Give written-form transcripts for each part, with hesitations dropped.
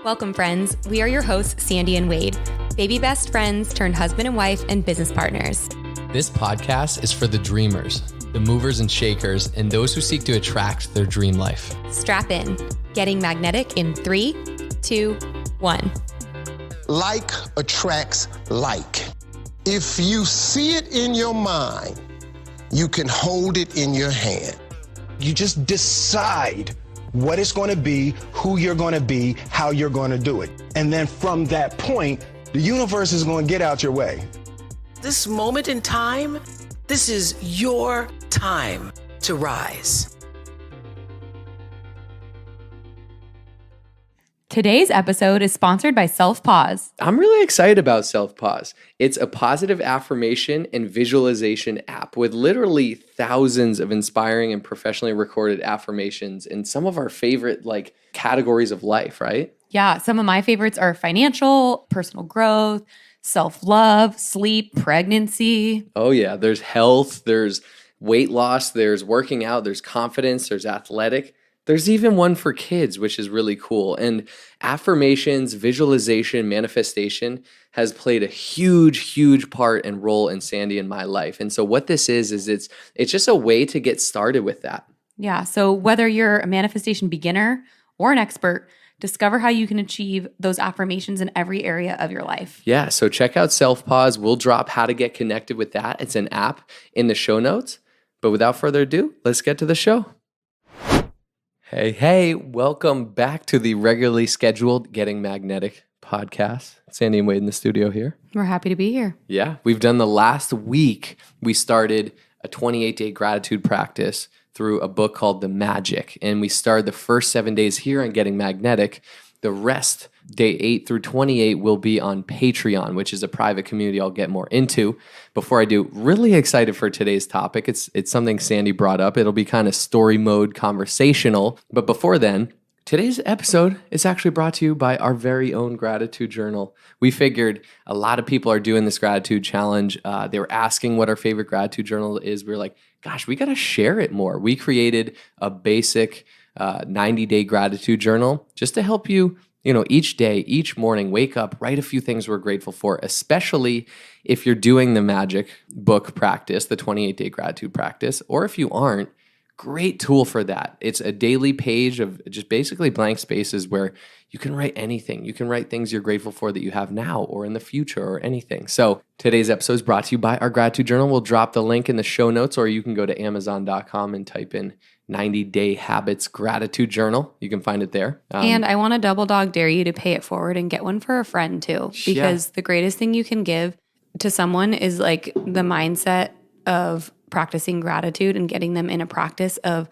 Welcome, friends. We are your hosts, Sandy and Wade, baby best friends turned husband and wife and business partners. This podcast is for the dreamers, the movers and shakers, and those who seek to attract their dream life. Strap in. Getting magnetic in 3, 2, 1. Like attracts like. If you see it in your mind, you can hold it in your hand. You just decide what it's going to be, who you're going to be, how you're going to do it. And then from that point, the universe is going to get out your way. This moment in time, this is your time to rise. Today's episode is sponsored by Selfpause. I'm really excited about Selfpause. It's a positive affirmation and visualization app with literally thousands of inspiring and professionally recorded affirmations in some of our favorite categories of life, right? Yeah, some of my favorites are financial, personal growth, self-love, sleep, pregnancy. Oh yeah, there's health, there's weight loss, there's working out, there's confidence, there's athletic. There's even one for kids, which is really cool. And affirmations, visualization, manifestation has played a huge part and role in Sandy and my life. And so what this is it's just a way to get started with that. Yeah, so whether you're a manifestation beginner or an expert, discover how you can achieve those affirmations in every area of your life. Yeah, so check out Selfpause. We'll drop how to get connected with that. It's an app in the show notes. But without further ado, let's get to the show. Hey, welcome back to the regularly scheduled Getting Magnetic podcast. Sandy and Wade in the studio here. We're happy to be here. Yeah, we've done the last week. We started a 28-day gratitude practice through a book called The Magic. And we started the first 7 days here on Getting Magnetic. The rest, day 8 through 28, will be on Patreon, which is a private community I'll get more into. Before I do, really excited for today's topic. It's something Sandy brought up. It'll be kind of story mode conversational. But before then, today's episode is actually brought to you by our very own gratitude journal. We figured a lot of people are doing this gratitude challenge. They were asking what our favorite gratitude journal is. We were like, gosh, we got to share it more. We created a basic 90-day gratitude journal just to help you, each day, each morning, wake up, write a few things we're grateful for, especially if you're doing the magic book practice, the 28-day gratitude practice, or if you aren't, great tool for that. It's a daily page of just basically blank spaces where you can write anything. You can write things you're grateful for that you have now or in the future or anything. So today's episode is brought to you by our gratitude journal. We'll drop the link in the show notes, or you can go to Amazon.com and type in 90-Day Habits Gratitude Journal. You can find it there. And I want to double dog dare you to pay it forward and get one for a friend too, because the greatest thing you can give to someone is like the mindset of practicing gratitude and getting them in a practice of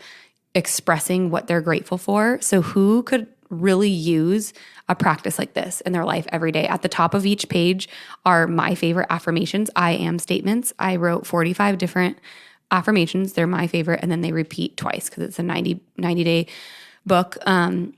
expressing what they're grateful for. So who could really use a practice like this in their life every day? At the top of each page are my favorite affirmations, I am statements. I wrote 45 different affirmations. They're my favorite. And then they repeat twice because it's a 90-day book. And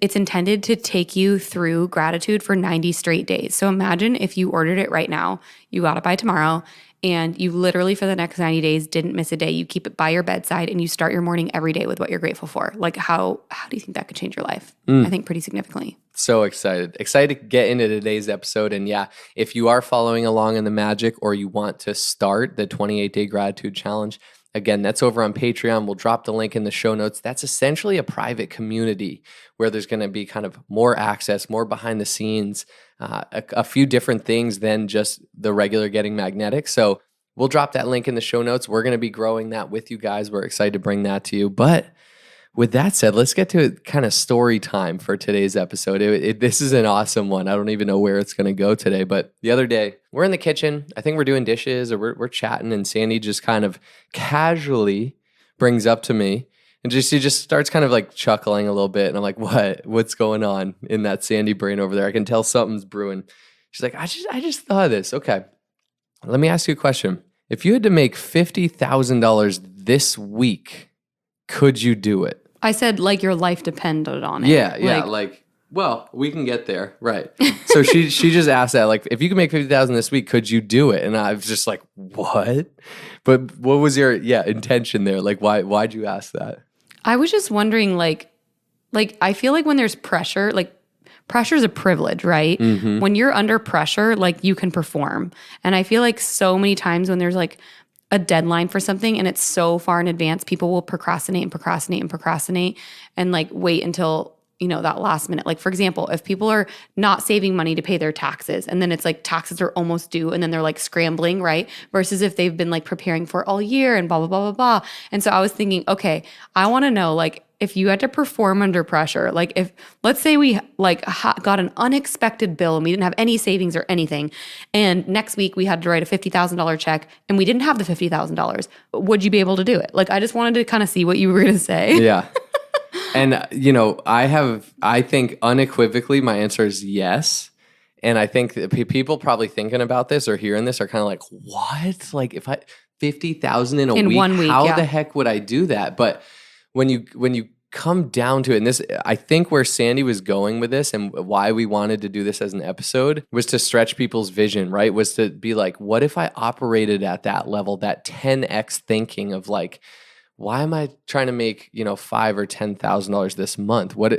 it's intended to take you through gratitude for 90 straight days. So imagine if you ordered it right now, you got it by tomorrow, and you literally for the next 90 days didn't miss a day. You keep it by your bedside and you start your morning every day with what you're grateful for. Like how do you think that could change your life? I think pretty significantly. So excited to get into today's episode. And yeah, if you are following along in the magic or you want to start the 28-day gratitude challenge, again, that's over on Patreon. We'll drop the link in the show notes. That's essentially a private community where there's going to be kind of more access, more behind the scenes, a few different things than just the regular Getting Magnetic. So we'll drop that link in the show notes. We're going to be growing that with you guys. We're excited to bring that to you. But with that said, let's get to kind of story time for today's episode. This is an awesome one. I don't even know where it's going to go today. But the other day, we're in the kitchen. I think we're doing dishes or we're chatting. And Sandy just kind of casually brings up to me. And she just starts kind of like chuckling a little bit. And I'm like, what's going on in that Sandy brain over there? I can tell something's brewing. She's like, I just thought of this. Okay, let me ask you a question. If you had to make $50,000 this week, could you do it? I said like your life depended on it. Yeah. Well, we can get there. Right. So she just asked that, like, if you could make $50,000 this week, could you do it? And I was just like, what? But what was your intention there? Like, why'd you ask that? I was just wondering, like I feel like when there's pressure, like pressure is a privilege, right? When you're under pressure, like you can perform. And I feel like so many times when there's like a deadline for something and it's so far in advance, people will procrastinate and like wait until, you know, that last minute. Like for example, if people are not saving money to pay their taxes and then it's like taxes are almost due and then they're like scrambling, right? Versus if they've been like preparing for it all year and blah, blah, blah, blah, blah. And so I was thinking, okay, I want to know, like, if you had to perform under pressure, like if, let's say we like got an unexpected bill and we didn't have any savings or anything, and next week we had to write a $50,000 check and we didn't have the $50,000, would you be able to do it? Like, I just wanted to kind of see what you were going to say. Yeah. And, you know, I think unequivocally my answer is yes. And I think that people probably thinking about this or hearing this are kind of like, what? Like if I, 50,000 in a week, 1 week, how yeah. the heck would I do that? But when you come down to it, and this, I think where Sandy was going with this and why we wanted to do this as an episode was to stretch people's vision, right? Was to be like, what if I operated at that level, that 10x thinking of like, why am I trying to make, you know, $5,000 or $10,000 this month? What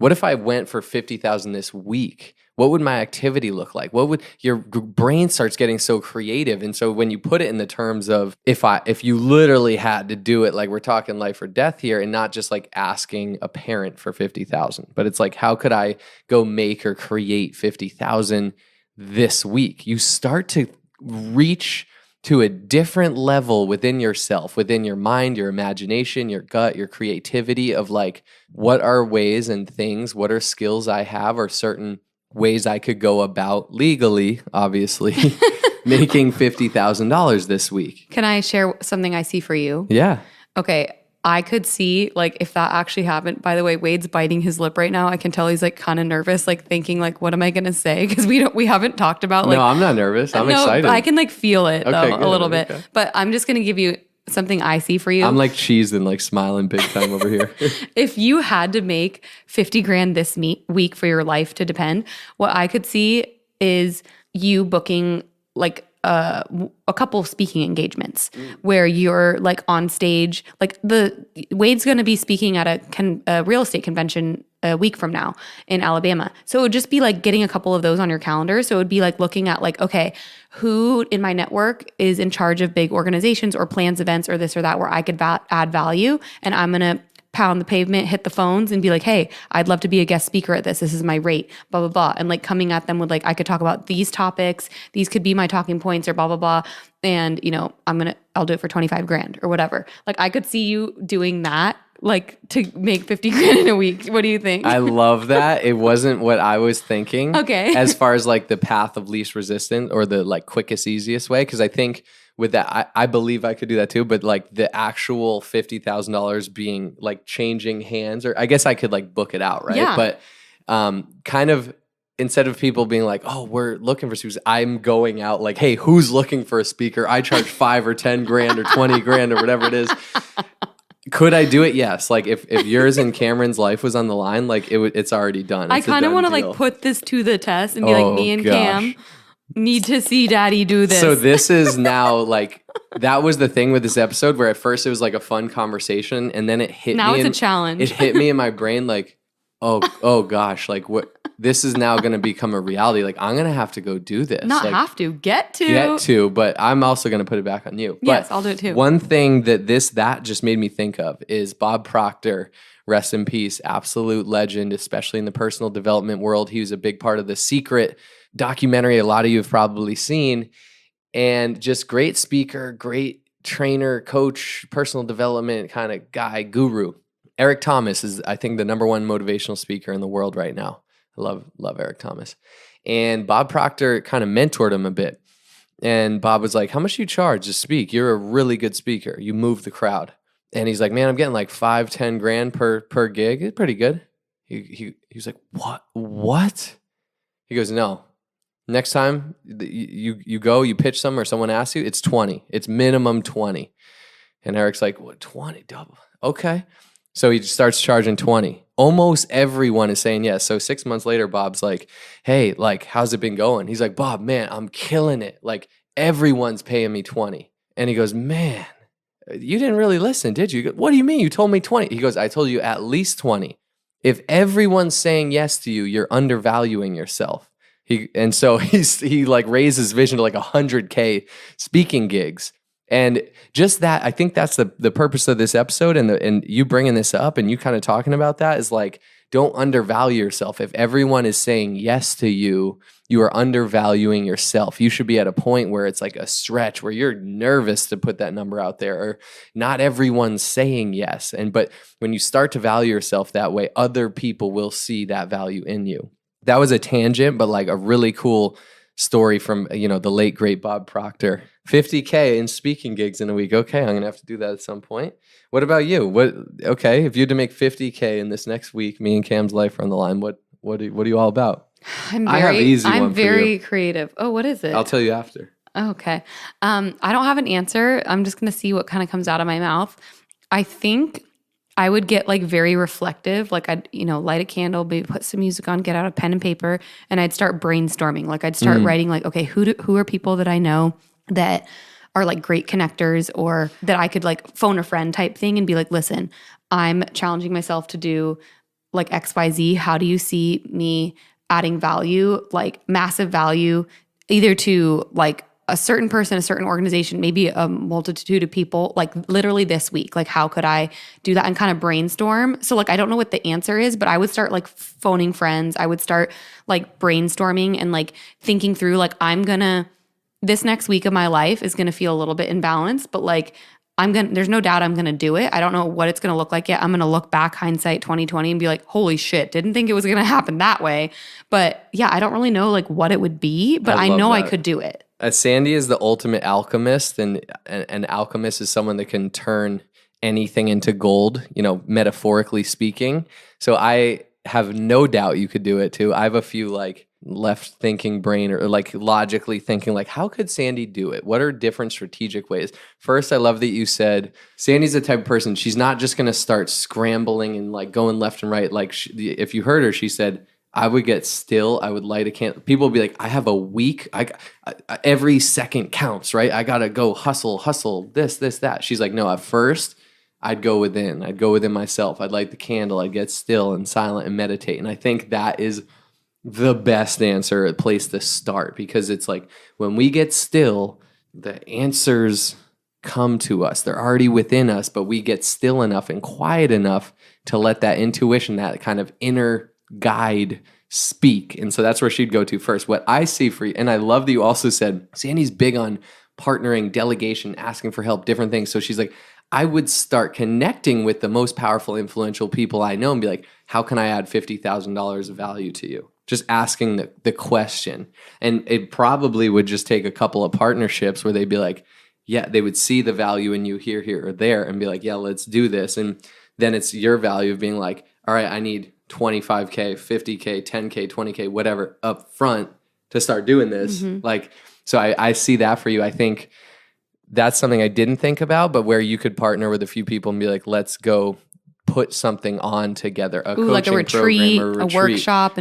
if I went for 50,000 this week? What would my activity look like? What would your brain starts getting so creative? And so when you put it in the terms of if you literally had to do it, like we're talking life or death here, and not just like asking a parent for 50,000, but it's like, how could I go make or create 50,000 this week? You start to reach to a different level within yourself, within your mind, your imagination, your gut, your creativity of like, what are ways and things, what are skills I have, or certain ways I could go about legally, obviously, making $50,000 this week. Can I share something I see for you? Yeah. Okay. I could see like if that actually happened. By the way, Wade's biting his lip right now. I can tell he's like kind of nervous, like thinking like, what am I going to say? Because we haven't talked about like. No, I'm not nervous. I'm excited. I can like feel it though, good. a little bit. Okay. But I'm just going to give you something I see for you. I'm like cheesed and like smiling big time over here. If you had to make 50 grand this week for your life to depend, what I could see is you booking like a couple of speaking engagements where you're like on stage. Like Wade's going to be speaking at a real estate convention a week from now in Alabama. So it would just be like getting a couple of those on your calendar. So it would be like looking at like, okay, who in my network is in charge of big organizations or plans events or this or that where I could add value, and I'm going to pound the pavement, hit the phones and be like, hey, I'd love to be a guest speaker at this. This is my rate, blah, blah, blah. And like coming at them with like, I could talk about these topics. These could be my talking points or blah, blah, blah. And, you know, I'll do it for 25 grand or whatever. Like I could see you doing that, like to make 50 grand in a week. What do you think? I love that. It wasn't what I was thinking. Okay. As far as like the path of least resistance or the like quickest, easiest way. Cause I think with that, I believe I could do that too, but like the actual $50,000 being like changing hands, or I guess I could like book it out, right? Yeah. But kind of instead of people being like, oh, we're looking for speakers, I'm going out like, hey, who's looking for a speaker? I charge 5 or 10 grand or 20 grand or whatever it is. Could I do it? Yes. Like if yours and Cameron's life was on the line, like it's already done. I kind of want to like put this to the test and be like, me and Cam need to see daddy do this. So this is now like, that was the thing with this episode where at first it was like a fun conversation and then it hit me. Now it's a challenge. It hit me in my brain like, oh gosh, like what, this is now going to become a reality. Like I'm going to have to go do this. Not like, have to, get to, but I'm also going to put it back on you. Yes, but I'll do it too. One thing that just made me think of is Bob Proctor, rest in peace, absolute legend, especially in the personal development world. He was a big part of The Secret documentary a lot of you have probably seen, and just great speaker, great trainer, coach, personal development kind of guy, guru. Eric Thomas is, I think, the #1 motivational speaker in the world right now. I love Eric Thomas. And Bob Proctor kind of mentored him a bit. And Bob was like, how much do you charge to speak? You're a really good speaker. You move the crowd. And he's like, man, I'm getting like 5-10 grand per gig. It's pretty good. He was like, what? He goes, no. Next time you go, you pitch some or someone asks you, it's 20. It's minimum 20. And Eric's like, what, 20? Double. Okay. So he starts charging 20. Almost everyone is saying yes. So 6 months later, Bob's like, hey, like, how's it been going? He's like, Bob, man, I'm killing it. Like, everyone's paying me 20. And he goes, man, you didn't really listen, did you? What do you mean? You told me 20. He goes, I told you at least 20. If everyone's saying yes to you, you're undervaluing yourself. He like raised his vision to like 100K speaking gigs. And just that, I think that's the purpose of this episode, and you bringing this up and you kind of talking about that is like, don't undervalue yourself. If everyone is saying yes to you, you are undervaluing yourself. You should be at a point where it's like a stretch where you're nervous to put that number out there, or not everyone's saying yes. But when you start to value yourself that way, other people will see that value in you. That was a tangent, but like a really cool story from, the late great Bob Proctor. 50K in speaking gigs in a week. Okay, I'm going to have to do that at some point. What about you? Okay, if you had to make 50K in this next week, me and Cam's life are on the line. What are you all about? I'm very creative. Oh, what is it? I'll tell you after. Okay. I don't have an answer. I'm just going to see what kind of comes out of my mouth. I think I would get like very reflective. Like I'd, light a candle, maybe put some music on, get out a pen and paper, and I'd start brainstorming. Like I'd start writing like, okay, who are people that I know that are like great connectors, or that I could like phone a friend type thing and be like, listen, I'm challenging myself to do like XYZ. How do you see me adding value, like massive value, either to like a certain person, a certain organization, maybe a multitude of people, like literally this week? Like, how could I do that and kind of brainstorm? So like, I don't know what the answer is, but I would start like phoning friends. I would start like brainstorming and like thinking through, like, this next week of my life is going to feel a little bit imbalanced, but like, there's no doubt I'm going to do it. I don't know what it's going to look like yet. I'm going to look back, hindsight 2020, and be like, holy shit, didn't think it was going to happen that way. But yeah, I don't really know like what it would be, but I know I could do it. Sandy is the ultimate alchemist, and an alchemist is someone that can turn anything into gold, metaphorically speaking. So I have no doubt you could do it too. I have a few like left thinking brain, or like logically thinking like, how could Sandy do it? What are different strategic ways? First, I love that you said Sandy's the type of person, she's not just going to start scrambling and like going left and right. Like if you heard her, she said, I would get still. I would light a candle. People would be like, I have a week. Every second counts, right? I got to go hustle, this, that. She's like, no, at first I'd go within. I'd go within myself. I'd light the candle. I'd get still and silent and meditate. And I think that is the best answer, a place to start, because it's like when we get still, the answers come to us. They're already within us, but we get still enough and quiet enough to let that intuition, that kind of inner guide speak. And so that's where she'd go to first. What I see for you, and I love that you also said, Sandy's big on partnering, delegation, asking for help, different things. So she's like, I would start connecting with the most powerful, influential people I know and be like, how can I add $50,000 of value to you? Just asking the question. And it probably would just take a couple of partnerships where they'd be like, yeah, they would see the value in you here, or there, and be like, yeah, let's do this. And then it's your value of being like, all right, I need 25K, 50K, 10K, 20K, whatever up front to start doing this. Like, so I see that for you. I think that's something I didn't think about, but where you could partner with a few people and be like, let's go put something on together, a coaching like a retreat, program, a workshop,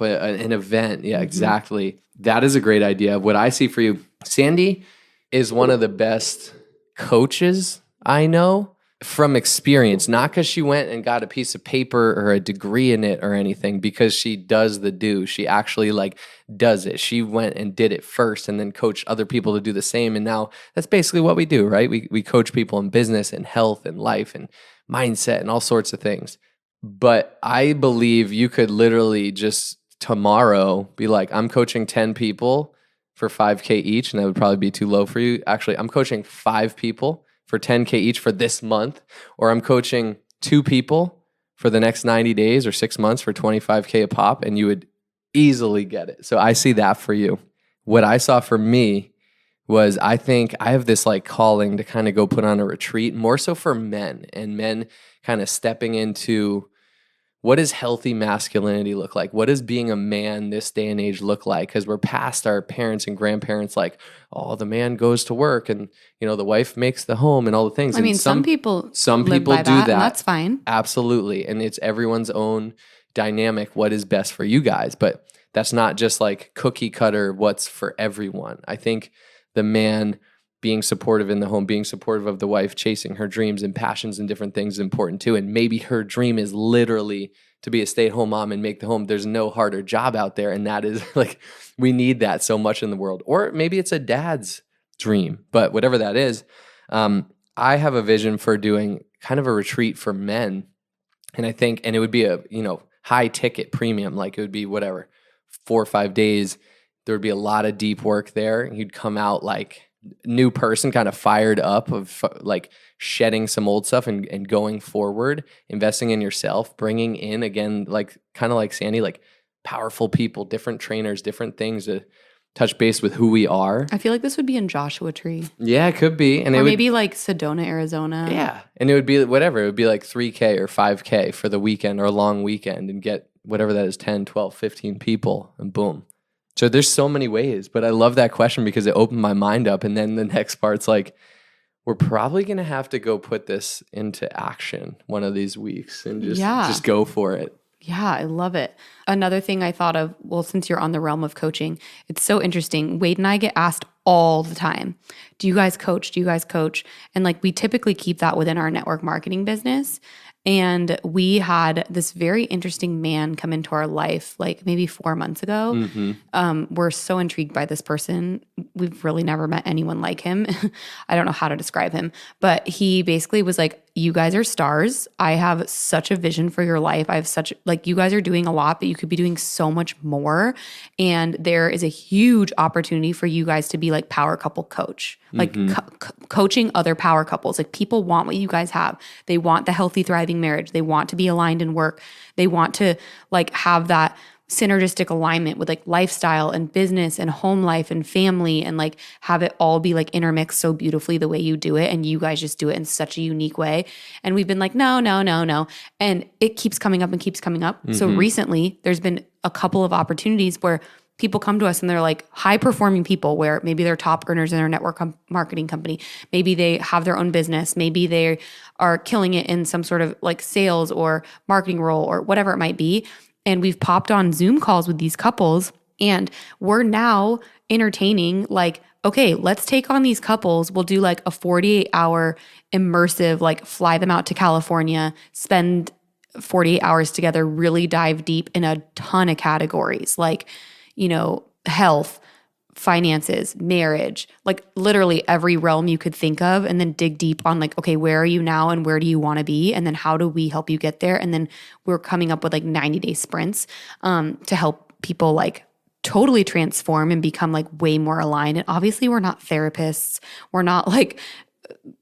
an event. Yeah, exactly. That is a great idea. What I see for you, Sandy is one of the best coaches I know from experience, not because she went and got a piece of paper or a degree in it or anything, because she does the do. She actually like does it. She went and did it first and then coached other people to do the same. And now that's basically what we do, right? We coach people in business and health and life and mindset and all sorts of things. But I believe you could literally just tomorrow be like, I'm coaching 10 people for 5K each, and that would probably be too low for you. Actually, I'm coaching 5 people for 10K each for this month, or I'm coaching 2 people for the next 90 days or 6 months for 25K a pop, and you would easily get it. So I see that for you. What I saw for me was, I think I have this like calling to kind of go put on a retreat, more so for men, and men kind of stepping into, what does healthy masculinity look like? What does being a man this day and age look like? Because we're past our parents and grandparents like, oh, the man goes to work and, the wife makes the home and all the things. I mean, some people do that. And that's fine. Absolutely. And it's everyone's own dynamic, what is best for you guys. But that's not just like cookie cutter, what's for everyone. I think the man being supportive in the home, being supportive of the wife, chasing her dreams and passions and different things is important too. And maybe her dream is literally to be a stay-at-home mom and make the home. There's no harder job out there. And that is like, we need that so much in the world. Or maybe it's a dad's dream, but whatever that is, I have a vision for doing kind of a retreat for men. And I think, and it would be a, high ticket premium, like it would be whatever, 4 or 5 days. There would be a lot of deep work there. You'd come out like new person, kind of fired up of like shedding some old stuff and going forward, investing in yourself, bringing in again, like kind of like Sandy, like powerful people, different trainers, different things to touch base with who we are. I feel like this would be in Joshua Tree. Yeah, it could be. And or it maybe like Sedona, Arizona. Yeah. And it would be whatever. It would be like 3K or 5K for the weekend or a long weekend and get whatever that is, 10, 12, 15 people and boom. So there's so many ways, but I love that question because it opened my mind up. And then the next part's like, we're probably going to have to go put this into action one of these weeks and just go for it. Yeah, I love it. Another thing I thought of, well, since you're on the realm of coaching, it's so interesting. Wade and I get asked all the time, do you guys coach? Do you guys coach? And like we typically keep that within our network marketing business. And we had this very interesting man come into our life like maybe 4 months ago. Mm-hmm. We're so intrigued by this person. We've really never met anyone like him. I don't know how to describe him, but he basically was like, you guys are stars. I have such a vision for your life. I have such, like, you guys are doing a lot, but you could be doing so much more. And there is a huge opportunity for you guys to be like power couple coach, like coaching other power couples. Like people want what you guys have. They want the healthy, thriving marriage. They want to be aligned in work. They want to like have that synergistic alignment with like lifestyle and business and home life and family and like have it all be like intermixed so beautifully the way you do it. And you guys just do it in such a unique way. And we've been like, no. And it keeps coming up and keeps coming up. So recently there's been a couple of opportunities where people come to us and they're like high performing people where maybe they're top earners in their network marketing company. Maybe they have their own business. Maybe they are killing it in some sort of like sales or marketing role or whatever it might be. And we've popped on Zoom calls with these couples and we're now entertaining like, okay, let's take on these couples. We'll do like a 48-hour immersive, like fly them out to California, spend 48 hours together, really dive deep in a ton of categories like, health, finances, marriage, like literally every realm you could think of, and then dig deep on like, okay, where are you now and where do you want to be? And then how do we help you get there? And then we're coming up with like 90-day sprints to help people like totally transform and become like way more aligned. And obviously we're not therapists. We're not like,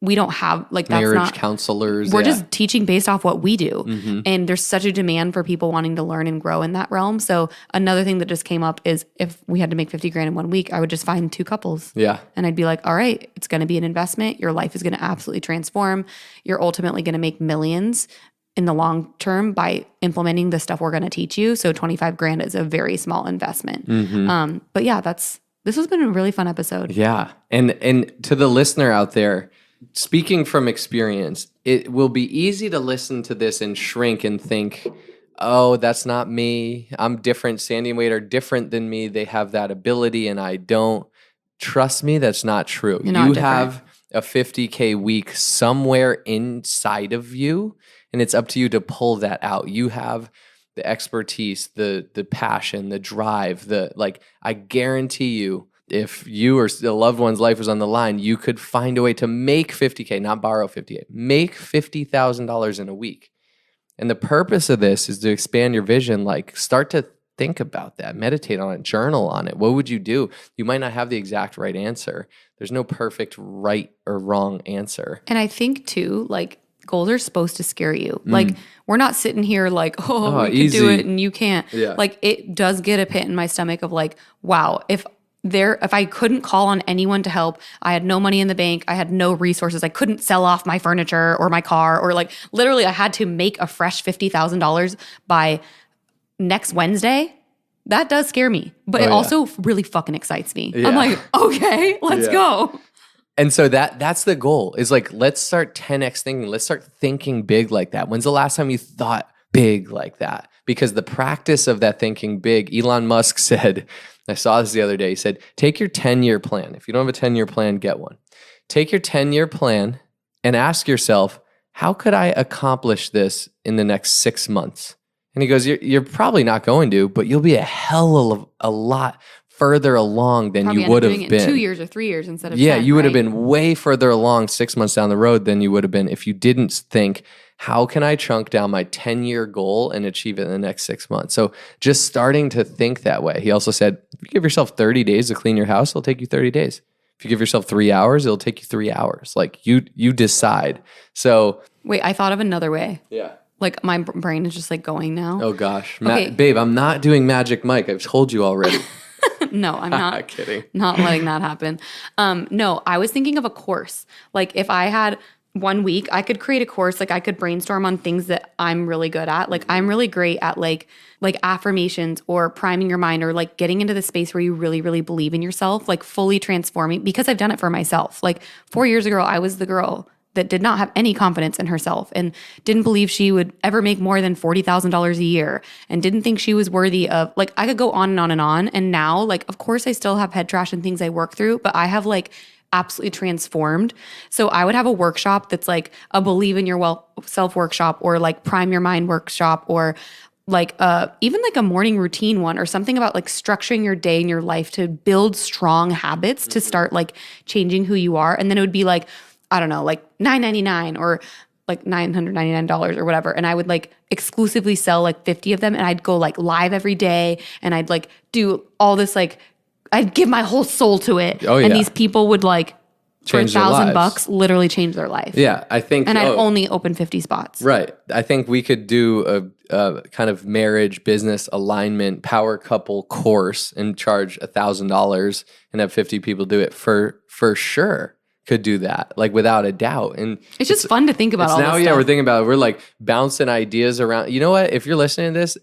we don't have like that's marriage not counselors. We're just teaching based off what we do. And there's such a demand for people wanting to learn and grow in that realm. So another thing that just came up is if we had to make 50 grand in 1 week, I would just find 2 couples. Yeah. And I'd be like, all right, it's going to be an investment. Your life is going to absolutely transform. You're ultimately going to make millions in the long term by implementing the stuff we're going to teach you. So 25 grand is a very small investment. But yeah, this has been a really fun episode. Yeah. And to the listener out there, speaking from experience, it will be easy to listen to this and shrink and think, oh, that's not me. I'm different. Sandy and Wade are different than me. They have that ability and I don't. Trust me, that's not true. You're not you different. have a 50K week somewhere inside of you, and it's up to you to pull that out. You have the expertise, the passion, the drive, I guarantee you, if you or a loved one's life was on the line, you could find a way to make 50K, not borrow 50K, make $50,000 in a week. And the purpose of this is to expand your vision, like start to think about that, meditate on it, journal on it. What would you do? You might not have the exact right answer. There's no perfect right or wrong answer. And I think too, like goals are supposed to scare you. Like we're not sitting here like, oh, you can do it and you can't. Yeah. Like it does get a pit in my stomach of like, wow, if I couldn't call on anyone to help, I had no money in the bank, I had no resources, I couldn't sell off my furniture or my car, or like literally I had to make a fresh $50,000 by next Wednesday. That does scare me, but it also really fucking excites me. Yeah. I'm like, okay, let's go. And so that's the goal is like, let's start 10X thinking. Let's start thinking big like that. When's the last time you thought big like that. Because the practice of that thinking big, Elon Musk said, I saw this the other day, he said, take your 10-year plan. If you don't have a 10-year plan, get one. Take your 10-year plan and ask yourself, how could I accomplish this in the next 6 months? And he goes, you're probably not going to, but you'll be a hell of a lot further along than Probably you would have doing it been. in 2 years or 3 years instead of 10, you would have right? been way further along 6 months down the road than you would have been if you didn't think, how can I chunk down my 10-year goal and achieve it in the next 6 months? So just starting to think that way. He also said, if you give yourself 30 days to clean your house, it'll take you 30 days. If you give yourself 3 hours, it'll take you 3 hours. Like you decide. So Wait, I thought of another way. yeah. Like my brain is just like going now. Oh gosh. Okay. Babe, I'm not doing Magic Mike. I've told you already. No, I'm not. Kidding. Not letting that happen. No, I was thinking of a course. Like if I had 1 week, I could create a course. Like I could brainstorm on things that I'm really good at. Like I'm really great at like affirmations or priming your mind or like getting into the space where you really, really believe in yourself, like fully transforming, because I've done it for myself. Like 4 years ago, I was the girl that did not have any confidence in herself and didn't believe she would ever make more than $40,000 a year and didn't think she was worthy of, like, I could go on and on and on. And now, like, of course I still have head trash and things I work through, but I have like absolutely transformed. So I would have a workshop that's like a believe in your self workshop or like prime your mind workshop or like even like a morning routine one or something about like structuring your day and your life to build strong habits to start like changing who you are. And then it would be like, I don't know, like $9.99 or like $999 or whatever. And I would like exclusively sell like 50 of them. And I'd go like live every day and I'd like do all this, like I'd give my whole soul to it. Oh, yeah. And these people would like, Change for their $1,000 lives. literally change their life. Yeah, I think. And I'd only open 50 spots. Right. I think we could do a kind of marriage, business alignment, power couple course and charge $1,000 and have 50 people do it for sure. Could do that, like without a doubt. And it's just fun to think about all now, this yeah, stuff. we're thinking about it. We're like bouncing ideas around. You know what? If you're listening to this,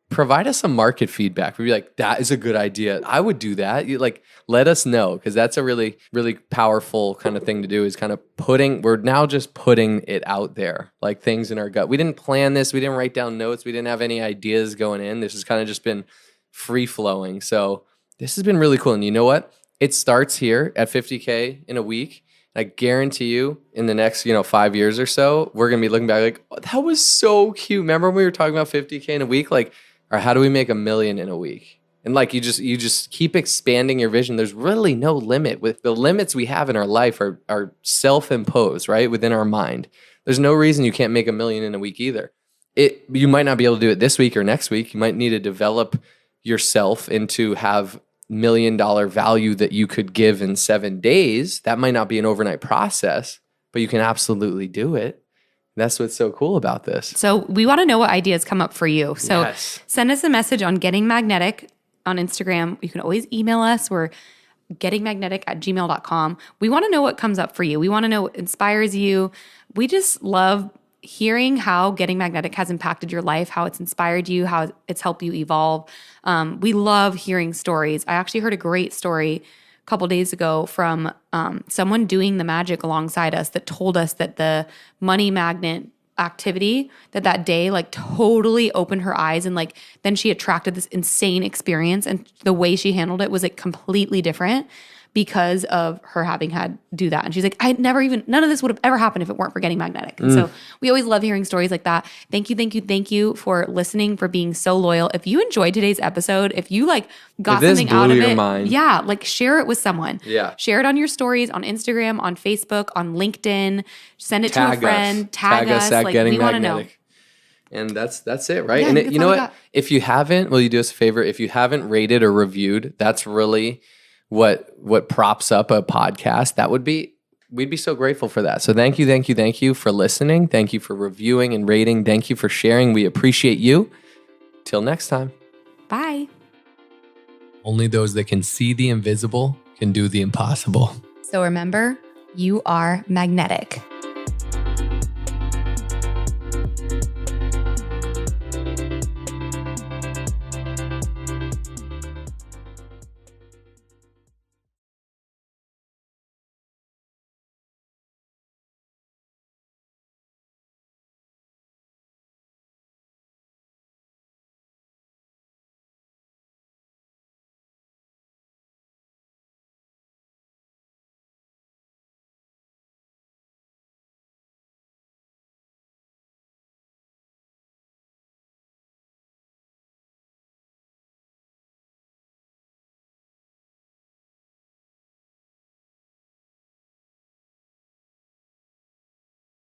provide us some market feedback. We'd be like, that is a good idea. I would do that. You like, let us know, because that's a really, really powerful kind of thing to do, is kind of we're now just putting it out there, like things in our gut. We didn't plan this. We didn't write down notes. We didn't have any ideas going in. This has kind of just been free flowing. So this has been really cool. And you know what? It starts here at 50K in a week. I guarantee you in the next, 5 years or so, we're going to be looking back like, oh, that was so cute. Remember when we were talking about 50K in a week? Like, or how do we make $1 million in a week? And like, you just keep expanding your vision. There's really no limit. With the limits we have in our life are self-imposed, right? Within our mind. There's no reason you can't make $1 million in a week either. You might not be able to do it this week or next week. You might need to develop yourself into have $1 million value that you could give in 7 days. That might not be an overnight process, but you can absolutely do it. That's what's so cool about this. So we want to know what ideas come up for you. So Yes. Send us a message on Getting Magnetic on Instagram. You can always email us. We're gettingmagnetic@gmail.com. We want to know what comes up for you. We want to know what inspires you. We just love hearing how Getting Magnetic has impacted your life, how it's inspired you, how it's helped you evolve. We love hearing stories. I actually heard a great story a couple days ago from someone doing the magic alongside us that told us that the money magnet activity that day like totally opened her eyes, and like then she attracted this insane experience, and the way she handled it was like completely different because of her having had do that. And she's like, none of this would have ever happened if it weren't for Getting Magnetic. And so we always love hearing stories like that. Thank you for listening, for being so loyal. If you enjoyed today's episode, if you like got something out of it, mind. yeah, like share it with someone. Yeah. Share it on your stories, on Instagram, on Facebook, on LinkedIn. Send it to a Tag friend. us. Tag us. at Like, Getting we want to know. Magnetic. And that's it, right? Yeah, and that's you know all we what? got. If you haven't, will you do us a favor? If you haven't rated or reviewed, that's really what props up a podcast. We'd be so grateful for that. So thank you for listening. Thank you for reviewing and rating. Thank you for sharing. We appreciate you. Till next time. Bye. Only those that can see the invisible can do the impossible. So remember, you are magnetic.